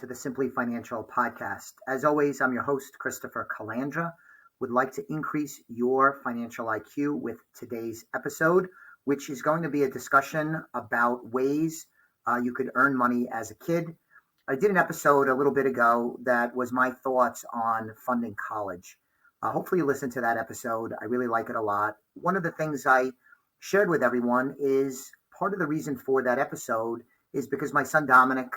to the Simply Financial podcast. As always, I'm your host, Christopher Calandra. Would like to increase your financial IQ with today's episode, which is going to be a discussion about ways you could earn money as a kid. I did an episode a little bit ago that was my thoughts on funding college. Hopefully you listened to that episode. I really like it a lot. One of the things I shared with everyone is part of the reason for that episode is because my son Dominic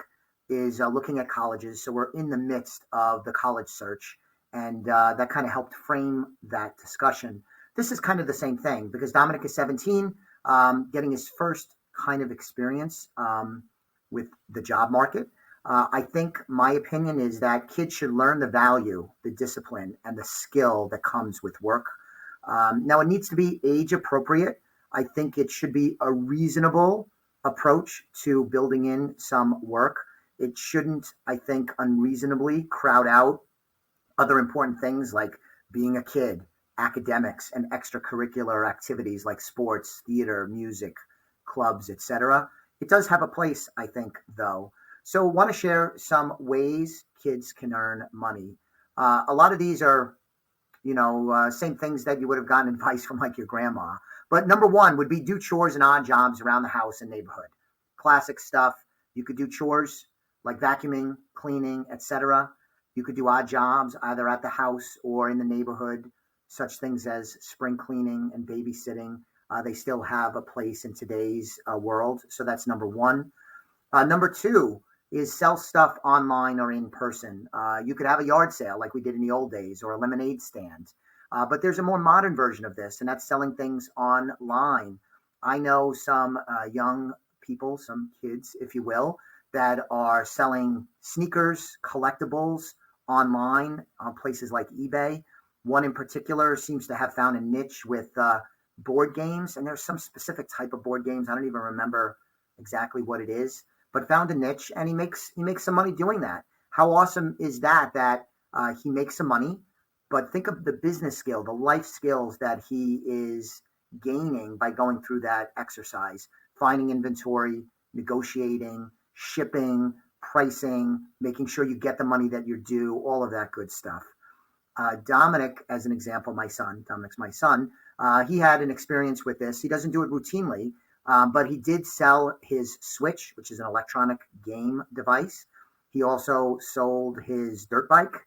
is looking at colleges. So we're in the midst of the college search, and that kind of helped frame that discussion. This is kind of the same thing because Dominic is 17, getting his first kind of experience with the job market. I think my opinion is that kids should learn the value, the discipline, and the skill that comes with work. Now, it needs to be age appropriate. I think it should be a reasonable approach to building in some work. It shouldn't, I think, unreasonably crowd out other important things like being a kid, academics, and extracurricular activities like sports, theater, music, clubs, etc. It does have a place, I think, though. So I want to share some ways kids can earn money. A lot of these are, same things that you would have gotten advice from like your grandma. But number one would be do chores and odd jobs around the house and neighborhood. Classic stuff. You could do chores like vacuuming, cleaning, etc. You could do odd jobs either at the house or in the neighborhood, such things as spring cleaning and babysitting. They still have a place in today's world. So that's number one. Number two is sell stuff online or in person. You could have a yard sale like we did in the old days or a lemonade stand. But there's a more modern version of this, and that's selling things online. I know some young people, some kids, if you will, that are selling sneakers, collectibles online on places like eBay. One in particular seems to have found a niche with board games, and there's some specific type of board games. I don't even remember exactly what it is, but found a niche, and he makes some money doing that. How awesome is that he makes some money? But think of the business skill, the life skills that he is gaining by going through that exercise, finding inventory, negotiating, shipping, pricing, making sure you get the money that you're due, all of that good stuff. Dominic, as an example, Dominic's my son, he had an experience with this. He doesn't do it routinely, but he did sell his Switch, which is an electronic game device. He also sold his dirt bike.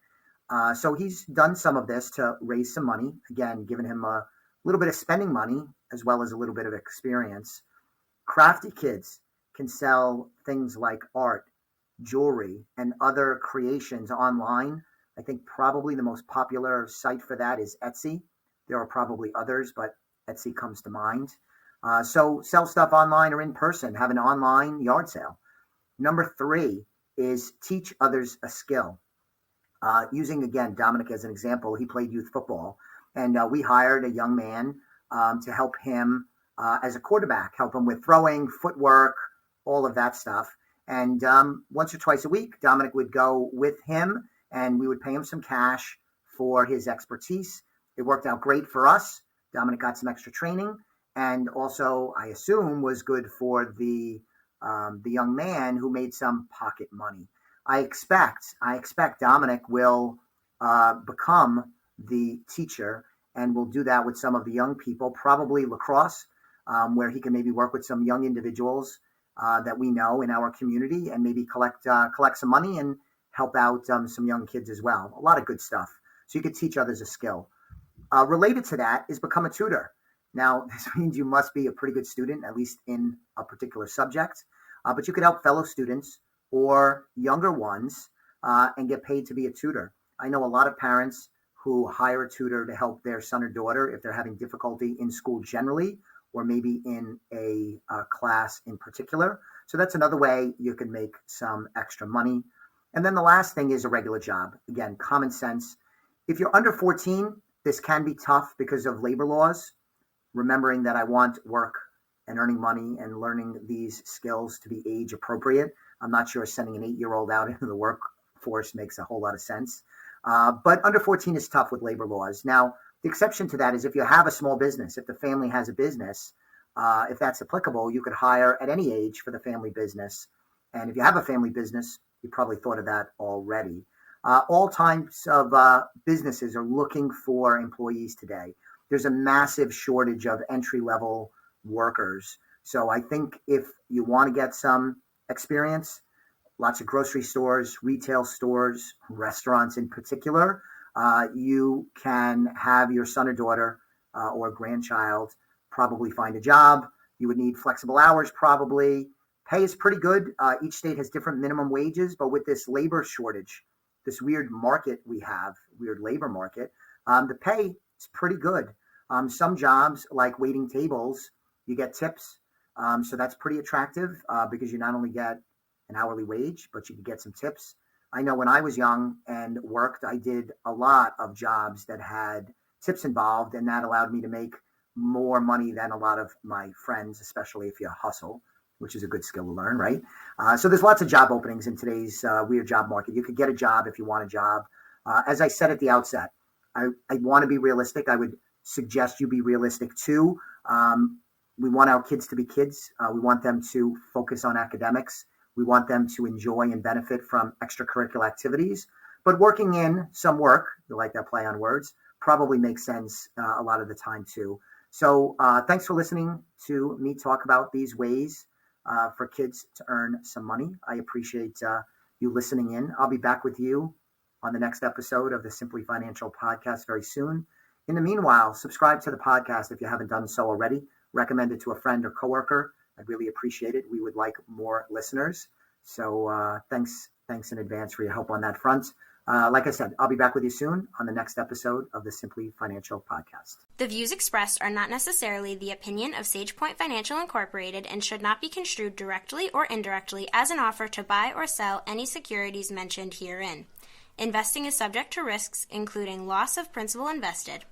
So he's done some of this to raise some money, again, giving him a little bit of spending money as well as a little bit of experience. Crafty kids can sell things like art, jewelry, and other creations online. I think probably the most popular site for that is Etsy. There are probably others, but Etsy comes to mind. So sell stuff online or in person, have an online yard sale. Number three is teach others a skill. Using, again, Dominic as an example, he played youth football, and we hired a young man to help him as a quarterback, help him with throwing, footwork, all of that stuff. And once or twice a week, Dominic would go with him, and we would pay him some cash for his expertise. It worked out great for us. Dominic got some extra training, and also, I assume, was good for the young man who made some pocket money. I expect Dominic will become the teacher, and will do that with some of the young people, probably lacrosse, where he can maybe work with some young individuals that we know in our community, and maybe collect some money and help out some young kids as well. A lot of good stuff. So you could teach others a skill. Related to that is become a tutor. Now, this means you must be a pretty good student, at least in a particular subject, but you could help fellow students or younger ones and get paid to be a tutor. I know a lot of parents who hire a tutor to help their son or daughter if they're having difficulty in school generally, or maybe in a class in particular. So that's another way you can make some extra money. And then the last thing is a regular job. Again, common sense. If you're under 14, this can be tough because of labor laws. Remembering that I want work and earning money and learning these skills to be age appropriate. I'm not sure sending an 8-year-old out into the workforce makes a whole lot of sense. But under 14 is tough with labor laws. Now, the exception to that is if you have a small business, if the family has a business, if that's applicable, you could hire at any age for the family business. And if you have a family business, You probably thought of that already. All types of businesses are looking for employees today. There's a massive shortage of entry-level workers. So I think if you want to get some experience, lots of grocery stores, retail stores, restaurants in particular, you can have your son or daughter or grandchild probably find a job. You would need flexible hours probably. Pay is pretty good. Each state has different minimum wages, but with this labor shortage, this weird market we have, weird labor market, the pay is pretty good. Some jobs like waiting tables, you get tips. So that's pretty attractive because you not only get an hourly wage, but you can get some tips. I know when I was young and worked, I did a lot of jobs that had tips involved, and that allowed me to make more money than a lot of my friends, especially if you hustle, which is a good skill to learn, right? So there's lots of job openings in today's weird job market. You could get a job if you want a job. As I said at the outset, I want to be realistic. I would suggest you be realistic too. We want our kids to be kids. We want them to focus on academics. We want them to enjoy and benefit from extracurricular activities. But working in some work, you like that play on words, probably makes sense a lot of the time too. So thanks for listening to me talk about these ways for kids to earn some money. I appreciate you listening in. I'll be back with you on the next episode of the Simply Financial podcast very soon. In the meanwhile, subscribe to the podcast if you haven't done so already. Recommend it to a friend or coworker. I'd really appreciate it. We would like more listeners. So thanks in advance for your help on that front. Like I said, I'll be back with you soon on the next episode of the Simply Financial podcast. The views expressed are not necessarily the opinion of SagePoint Financial Incorporated and should not be construed directly or indirectly as an offer to buy or sell any securities mentioned herein. Investing is subject to risks, including loss of principal invested.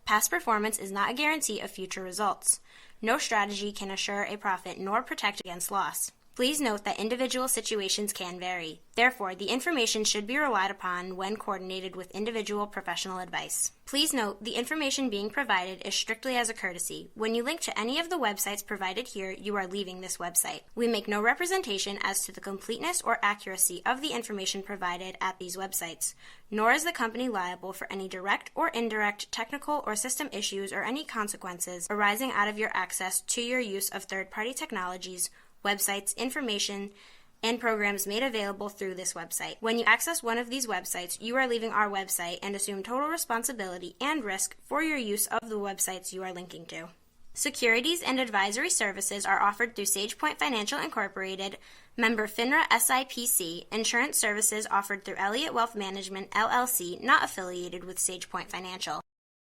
Past performance is not a guarantee of future results. No strategy can assure a profit nor protect against loss. Please note that individual situations can vary. Therefore, the information should be relied upon when coordinated with individual professional advice. Please note the information being provided is strictly as a courtesy. When you link to any of the websites provided here, you are leaving this website. We make no representation as to the completeness or accuracy of the information provided at these websites, nor is the company liable for any direct or indirect technical or system issues or any consequences arising out of your access to your use of third-party technologies, websites, information, and programs made available through this website. When you access one of these websites, you are leaving our website and assume total responsibility and risk for your use of the websites you are linking to. Securities and advisory services are offered through SagePoint Financial Incorporated, member FINRA SIPC. Insurance services offered through Elliott Wealth Management, LLC, not affiliated with SagePoint Financial.